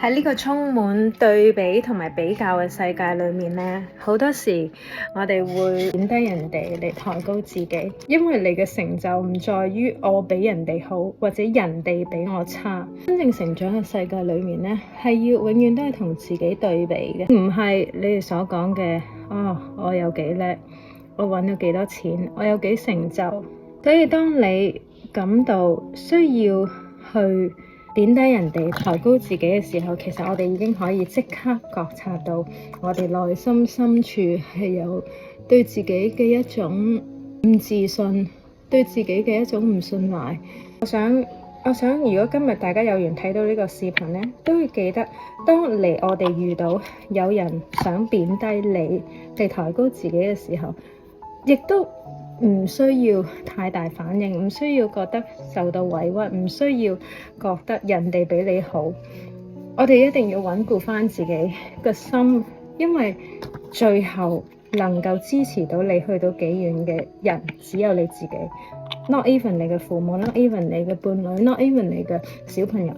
喺呢個充滿對比同埋比較嘅世界裏面呢，好多時我哋會貶低人哋嚟抬高自己，因為你嘅成就唔在於我比人哋好，或者人哋比我差。真正成長嘅世界裏面呢，係要永遠都係同自己對比嘅，唔係你哋所講嘅我有幾叻，我揾到幾多錢，我有幾成就。所以當你感到需要去貶低人哋抬高自己嘅時候，其實我哋已經可以即刻覺察到我哋內心深處係有對自己嘅一種唔自信，對自己嘅一種唔信賴。我想如果今日大家有緣睇到呢個視頻呢，都會記得當我哋遇到有人想貶低你嚟抬高自己嘅時候，亦都唔需要太大反應，唔需要覺得受到委屈，唔需要覺得人哋比你好。我哋一定要穩固翻自己嘅心，因為最後能夠支持到你去到幾遠嘅人，只有你自己。Not even 你嘅父母， not even 你嘅伴侶， not even 你嘅小朋友。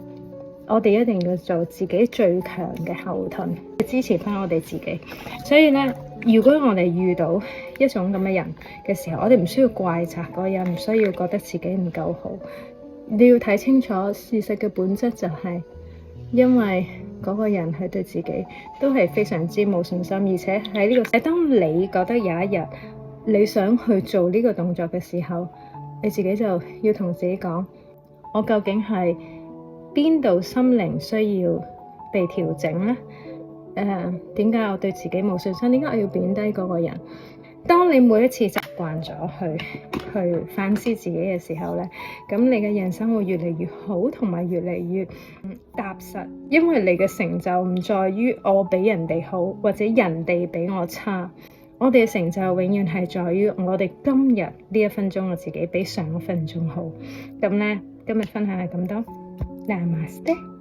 我哋一定要做自己最強嘅後盾，支持翻我哋自己。所以呢，如果我哋遇到一種咁嘅人嘅時候，我哋唔需要怪責嗰個人，唔需要覺得自己唔夠好。你要睇清楚事實嘅本質，就係因為嗰個人係對自己都係非常之冇信心，而且喺呢個當你覺得有一日你想去做呢個動作嘅時候，你自己就要同自己講：我究竟係邊度心靈需要被調整呢？點解我對自己冇信心？點解我要貶低嗰個人？當你每一次習慣咗去反思自己嘅時候呢，咁你嘅人生會越嚟越好，同埋越嚟越踏實。因為你嘅成就唔在於我比人哋好，或者人哋比我差。我哋嘅成就永遠係在於我哋今日呢一分鐘嘅自己比上一分鐘好。咁呢，今日分享係咁多。Namaste。